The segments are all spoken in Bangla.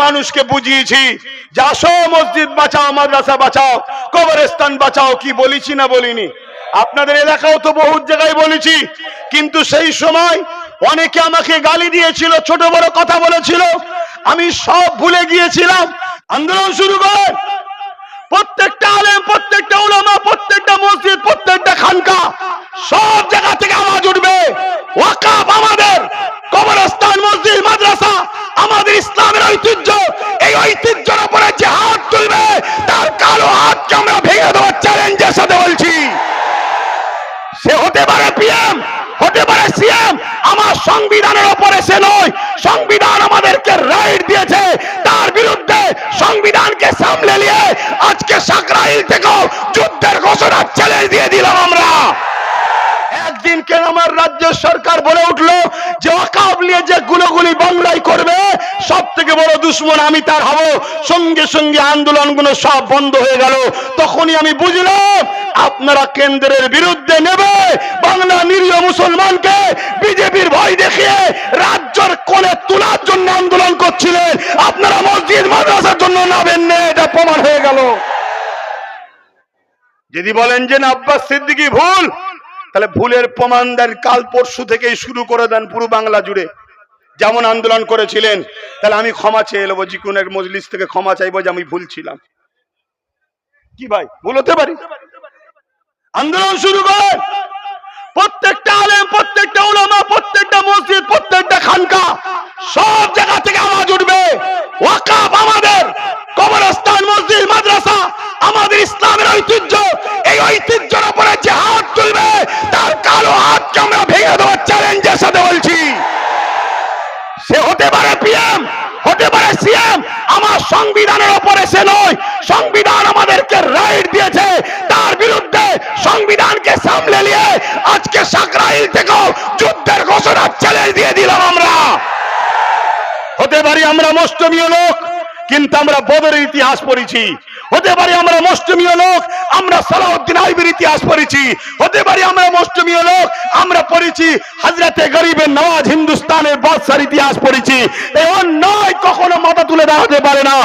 মানুষকে বুঝিয়েছি যে আসো মসজিদ বাঁচাও, মাদ্রাসা বাঁচাও, কবরস্থান বাঁচাও। কি বলেছি না বলিনি? আপনাদের এলাকাও তো বহু জায়গায় বলেছি, কিন্তু সেই সময় অনেকে আমাকে গালি দিয়েছিল, ছোট বড় কথা বলেছিল, আমি সব ভুলে গিয়েছিলাম। আন্দোলন শুরু করে প্রত্যেকটা আলেম, প্রত্যেকটা উলামা, প্রত্যেকটা মসজিদ, প্রত্যেকটা খানকা, সব জায়গা থেকে আওয়াজ উঠবে, ওয়াকাফ আমাদের, কবরস্থান, মসজিদ, মাদ্রাসা আমাদের ইসলামের ঐতিহ্য। এই ঐতিহ্যের উপরে যে হাত তুলবে তার কালো হাতকে আমরা ভেঙে দেওয়ার চ্যালেঞ্জের সাথে বলছি। সে হতে পারে পিএম, হতে পারে সিএম, আমার সংবিধানের উপরে সে নয়। সংবিধান আমাদেরকে রাইট দিয়েছে, তার বিরুদ্ধে সংবিধানকে সামলে নিয়ে আজকে সাকরাইল থেকেও যুদ্ধের ঘোষণার চ্যালেঞ্জ দিয়ে দিলাম আমরা। একদিন কেন আমার রাজ্য সরকার বলে উঠলো যে ওয়াকাফ নিয়ে যে গুলোগুলি বাংলায় করবে সব থেকে বড় দুশ্মন আমি তার হব, সঙ্গে সঙ্গে আন্দোলনগুলো সব বন্ধ হয়ে গেল। তখনই আমি বুঝলাম আপনারা কেন্দ্রের বিরুদ্ধে নেবে বাংলা নিরীহ মুসলমানকে বিজেপির ভয় দেখিয়ে রাজ্যের কোণে তোলার জন্য আন্দোলন করছিলেন, আপনারা মসজিদ মাদ্রাসার জন্য নাবেন না, এটা প্রমাণ হয়ে গেল। যদি বলেন যে না আব্বাস সিদ্দিকী ভুল, তাহলে ভুলের প্রমাণ দেন, কাল পরশু থেকেই শুরু করে দেন পুরো বাংলা জুড়ে যেমন আন্দোলন করেছিলেন। তাহলে আমি ক্ষমা চেয়ে নেবো, যে কোনো এক মজলিস থেকে ক্ষমা চাইবো যে আমি ভুল ছিলাম। কি ভাই, ভুল হতে পারি? আন্দোলন শুরু করেন প্রত্যেকটা আলেম, প্রত্যেকটা উলামা, প্রত্যেকটা মসজিদ, প্রত্যেকটা খানকা, সব জায়গা থেকে আওয়াজ উঠবে, ওয়াকাফ আমাদের, কবরস্থান, মসজিদ, মাদ্রাসা আমাদের ইসলামের ঐতিহ্য। এই ঐতিহ্যের উপরে যে হাত তুলবে তার কালো হাতকে আমরা ভেঙে দেওয়ার চ্যালেঞ্জের সাথে বলছি। সে হতে পারে পিএম, হতে পারে সিএম, আমার সংবিধানের উপরে সে নয়। সংবিধান আমাদেরকে রাইট দিয়েছে, তার বিরুদ্ধে সংবিধানকে সামলে নিয়ে আজকে সাকরাইল থেকেও যুদ্ধের ঘোষণার চ্যালেঞ্জ দিয়ে দিলাম আমরা। হতে পারি আমরা মুসলিমীয় লোক, কিন্তু আমরা বদরের ইতিহাস পড়েছি। হতে পারি আমরা মুসলিমীয় লোক, আমরা সালাউদ্দিন আইবির ইতিহাস পড়েছি। হতে পারি আমরা মুসলিমীয় লোক, আমরা পড়েছি হযরতে গরিবের নওয়াজ হিন্দুস্তানের বাদশার ইতিহাস পড়েছি। এই অন্যায় কখনো মাথা তুলে দাঁড়াতে পারে না।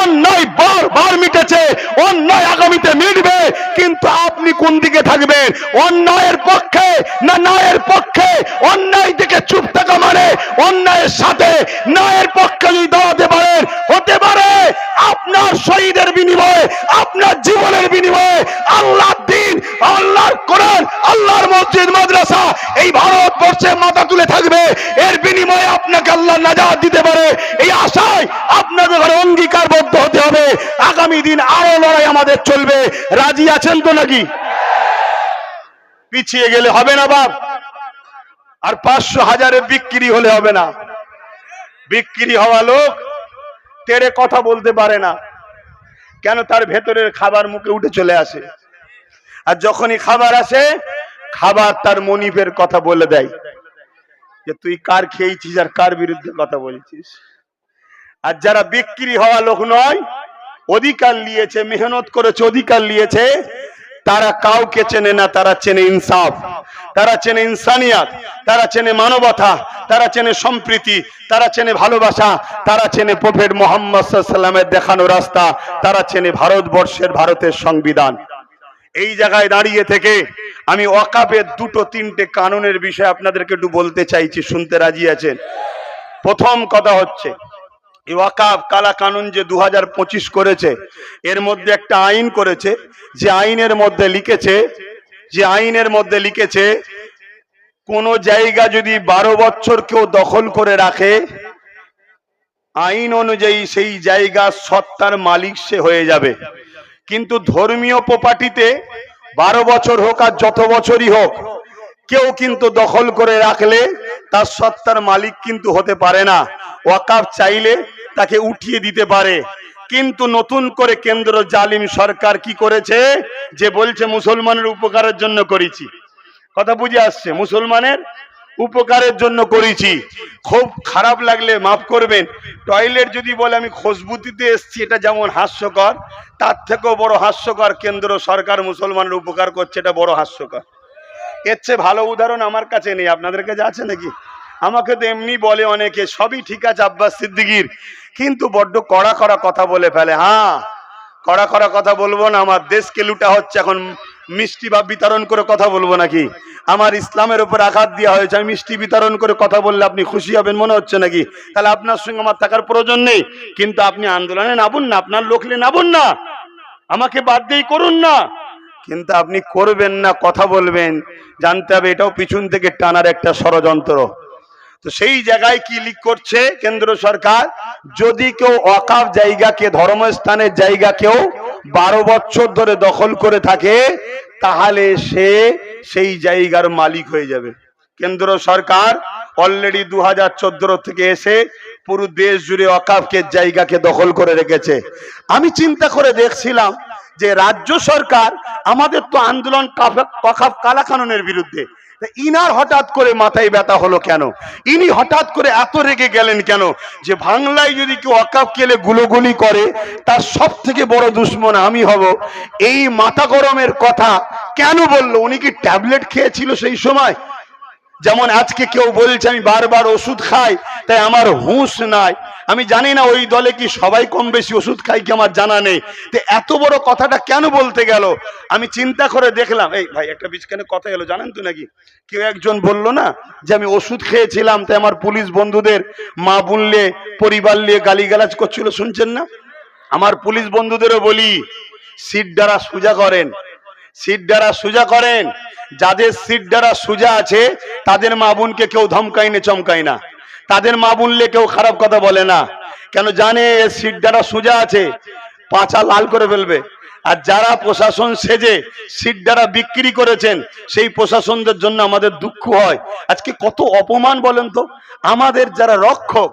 অন্যায় বারবার মিটেছে, অন্যায় আগামীতে মিটবে, কিন্তু আপনি কোন দিকে থাকবেন? অন্যায়ের পক্ষে না ন্যায়ের পক্ষে? অন্যায় থেকে চুপ থাকা মানে অন্যায়ের সাথে ন্যায়ের পক্ষে যদি দাঁড়াতে পারেন, হতে পারে আপনার শহীদের বিনিময়ে, আপনার জীবনের বিনিময়ে আল্লাহর দ্বীন, আল্লাহর কোরআন, আল্লাহর মসজিদ, মাদ্রাসা এই ভারতবর্ষে মাথা তুলে থাকবে। এর বিনিময়ে আপনাকে আল্লাহ নাজাত দিতে পারে, এই আশায় আপনাদের ঘরে অঙ্গীকারবদ্ধ হতে হবে। আগামী দিন আরো লড়াই আমাদের চলবে। রাজি আছেন তো নাকি? পিছিয়ে গেলে হবে না বাপ, আর 500 হাজারে বিক্রি হলে হবে না। বিক্রি হওয়া লোক তেড়ে কথা বলতে পারে না, কেন? তার ভেতরের খাবার মুখে উঠে চলে আসে, আর যখনই খাবার আসে খাবার তার মনিবের কথা বলে দেয় যে তুই কার খেয়েছিস আর কার বিরুদ্ধে কথা বলছিস। আর যারা বিক্রি হওয়া লোক নয়, অধিকার নিয়েছে, মেহনত করেছে, অধিকার নিয়েছে, তারা কাউকে চেনে না, তারা চেনে ইনসাফ, তারা চেনে ইনসানিয়াত, তারা চেনে মানবতা, তারা চেনে সম্প্রীতি, তারা চেনে ভালোবাসা, তারা চেনে প্রফেট মুহাম্মদ সাল্লাল্লাহু আলাইহি ওয়াসাল্লামের দেখানো রাস্তা, তারা চেনে ভারতবর্ষের, ভারতের সংবিধান। এই জায়গায় দাঁড়িয়ে থেকে আমি ওয়াকাফের 2-3টে কানুনের বিষয়ে আপনাদেরকে একটু বলতে চাইছি, শুনতে রাজি আছেন? প্রথম কথা হচ্ছে এই ওয়াকাফ কালা কানুন যে 2025 করেছে, এর মধ্যে একটা আইন করেছে, যে আইনের মধ্যে লিখেছে কোন জায়গা যদি 12 বছর কেউ দখল করে রাখে, আইন অনুযায়ী সেই জায়গা সত্তার মালিক সে হয়ে যাবে। কিন্তু ধর্মীয় প্রপার্টিতে 12 বছর হোক আর যত বছরই হোক, কেউ কিন্তু দখল করে রাখলে তার সত্তার মালিক কিন্তু হতে পারে না। ওয়াকাফ চাইলে তাকে উঠিয়ে দিতে পারে। কিন্তু নতুন করে কেন্দ্র জালিম সরকার কি করেছে, যে বলছে মুসলমানের উপকারের জন্য করেছি। কথা বুঝে আসছে? মুসলমানের উপকারের জন্য করেছি। খুব খারাপ লাগলে মাফ করবেন, টয়লেট যদি বলে আমি খুশবু দিতে এসছি, এটা যেমন হাস্যকর, তার থেকেও বড় হাস্যকর কেন্দ্র সরকার মুসলমানের উপকার করছে, এটা বড় হাস্যকর। এর চেয়ে ভালো উদাহরণ আমার কাছে নেই। আপনাদের কাছে আছে নাকি? আমাকে তো এমনি বলে অনেকে, সবই ঠিক আছে আব্বাস সিদ্দিকীর, কিন্তু বড্ড কড়া কড়া কথা বলে ফেলে। হ্যাঁ, কড়া কড়া কথা বলবো না। আমার দেশকে লুটা হচ্ছে, এখন মিষ্টি বা বিতরণ করে কথা বলবো নাকি? আমার ইসলামের উপর আঘাত দেওয়া হয়েছে, আমি মিষ্টি বিতরণ করে কথা বললে আপনি খুশি হবেন মনে হচ্ছে নাকি? তাহলে আপনার সঙ্গে আমার থাকার প্রয়োজন নেই। কিন্তু আপনি আন্দোলনে নামুন না, আপনার লোকলে নামুন না, আমাকে বাদ দিয়ে করুন না। কিন্তু আপনি করবেন না, কথা বলবেন, জানতে হবে এটাও পিছন থেকে টানার একটা ষড়যন্ত্র। তো সেই জায়গায় কি লিক করছে কেন্দ্র সরকার, যদি কেউ ওয়াকাফ জায়গাকে, ধর্মস্থানের জায়গা কেউ 12 বছর ধরে দখল করে থাকে, তাহলে সে সেই জায়গার মালিক হয়ে যাবে। কেন্দ্র সরকার অলরেডি 2014 থেকে এসে পুরো দেশ জুড়ে ওয়াকাফকে জায়গাকে দখল করে রেখেছে। আমি চিন্তা করে দেখছিলাম যে রাজ্য সরকার, আমাদের তো আন্দোলন ওয়াকাফ কালাকানুনের বিরুদ্ধে, ইনার হঠাৎ করে মাথায় ব্যথা হলো কেন? ইনি হঠাৎ করে এত রেগে গেলেন কেন? যে বাংলায় যদি কেউ ওয়াকাফ কেলে গুলোগুলি করে, তার সব থেকে বড় দুশ্মন আমি হব, এই মাথা গরমের কথা কেন বললো? উনি কি ট্যাবলেট খেয়েছিল সেই সময়? যেমন আজকে কেউ বলছে আমি বারবার ওষুধ খাই তাই আমার হুঁশ নাই। আমি জানি না ওই দলে কি সবাই কম বেশি ওষুধ খাই কি আমার জানা নেই। তো এত বড় কথাটা কেন বলতে গেল? আমি চিন্তা করে দেখলাম, এই ভাই একটা বিচখানে কথা এলো জানেন তো নাকি? কেউ একজন বলল না যে আমি ওষুধ খেয়েছিলাম তাই আমার পুলিশ বন্ধুদের মা বোনলে পরিবার নিয়ে গালিগালাজ করছিল, শুনছেন না? আমার পুলিশ বন্ধুদেরও বলি, সিট দ্বারা সোজা করেন, সিট দ্বারা সোজা করেন। যাদের সিট দ্বারা সোজা আছে তাদের মা বোনকে কেউ ধমকাই না, চমকাই না, তাদের মা বোনলে কেউ খারাপ কথা বলে না। কেন জানে সিট দ্বারা সোজা আছে, পাছা লাল করে ফেলবে। আর যারা প্রশাসন সেজে সিট দ্বারা বিক্রি করেছেন, সেই প্রশাসনদের জন্য আমাদের দুঃখ হয়। আজকে কত অপমান বলেন তো। আমাদের যারা রক্ষক,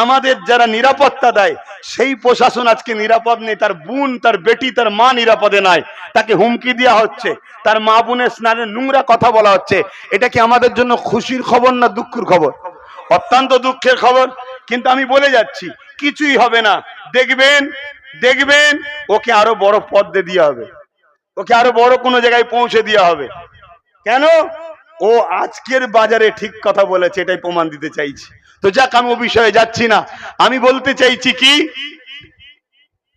আমাদের যারা নিরাপত্তা দেয়, সেই প্রশাসন আজকে নিরাপদ নেই। তার বোন, তার বেটি, তার মা নিরাপদে নাই, তাকে হুমকি দেওয়া হচ্ছে, তার মা বোনের স্নানের নোংরা কথা বলা হচ্ছে। এটা কি আমাদের জন্য খুশির খবর না দুঃখের খবর? অত্যন্ত দুঃখের খবর। কিন্তু আমি বলে যাচ্ছি, কিছুই হবে না। দেখবেন দেখবেন ওকে আরো বড় পদে দেওয়া হবে, ওকে আরো বড় কোনো জায়গায় পৌঁছে দেওয়া হবে। কেন? ও আজকের বাজারে ঠিক কথা বলেছে, এটাই প্রমাণ দিতে চাইছি। তো যাক, আমি ও বিষয়ে যাচ্ছি না। আমি বলতে চাইছি কি,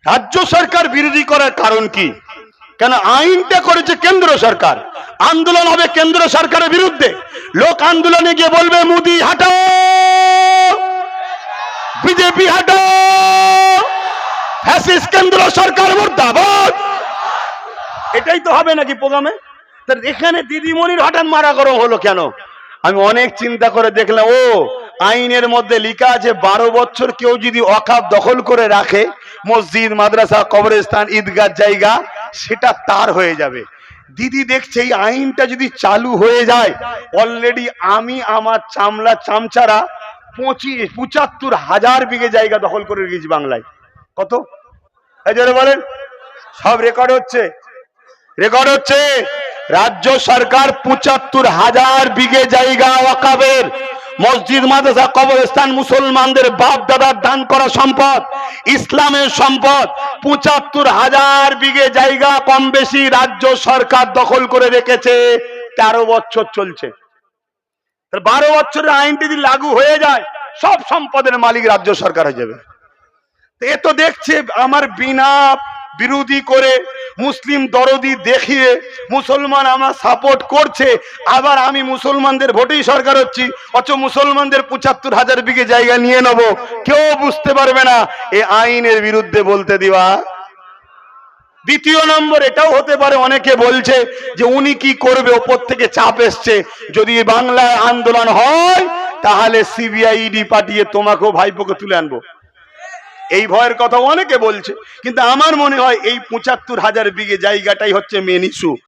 রাজ্য সরকার বিরোধী করার কারণ কি? কেন আইনটা করেছে কেন্দ্র সরকার, আন্দোলন হবে কেন্দ্র সরকারের বিরুদ্ধে। লোক আন্দোলনে গিয়ে বলবে মোদি হাটাও, বিজেপি হাটাও, ফ্যাসিস্ট কেন্দ্র সরকার মুর্দাবাদ। এটাই তো হবে নাকি প্রোগ্রামে? এখানে দিদিমণির হঠাৎ মারা গরম হলো কেন? আমি অনেক চিন্তা করে দেখলাম, ও আইনের মধ্যে লেখা আছে 12 বছর কেউ যদি ওয়াকাফ দখল করে রাখে, মসজিদ, মাদ্রাসা, কবরস্থান, ঈদগাহ জায়গা, সেটা তার হয়ে যাবে। দিদি দেখছে এই আইনটা যদি চালু হয়ে যায়, অলরেডি আমি আমার চামলা চামচারা 75,000 বিঘে জায়গা দখল করে রেখেছি বাংলায়। কত? এই জন্য বলেন, সব রেকর্ড হচ্ছে, রেকর্ড হচ্ছে। রাজ্য সরকার 75,000 বিঘে জায়গা ওয়াকাফের, মসজিদ, মাদ্রাসা, কবরস্থান, মুসলমানদের বাপ দাদার দান করা সম্পদ, ইসলামের সম্পদ, 75,000 বিঘে জায়গা কম বেশি রাজ্য সরকার দখল করে রেখেছে। 13 বছর চলছে। 12 বছরের আইনটি যদি লাগু হয়ে যায়, সব সম্পদের মালিক রাজ্য সরকার হয়ে যাবে। এ তো দেখছে আমার বিনা বিরোধী করে, মুসলিম দরদি দেখিয়ে মুসলমান আমার সাপোর্ট করছে, আবার আমি মুসলমানদের ভোটেই সরকার হচ্ছি, অথচ মুসলমানদের 75,000 বিঘে জায়গা নিয়ে নেব, কেউ বুঝতে পারবে না। এই আইনের বিরুদ্ধে বলতে দিবা। দ্বিতীয় নম্বর, এটাও হতে পারে অনেকে বলছে যে উনি কি করবে, ওপর থেকে চাপ এসছে, যদি বাংলায় আন্দোলন হয় তাহলে সিবিআই ইডি পাঠিয়ে তোমাকেও ভাইপোকে তুলে আনবো। এই ভয়ের কথা অনেকে বলছে, কিন্তু আমার মনে হয় এই 75,000 বিঘে জায়গাটাই হচ্ছে মেন ইস্যু।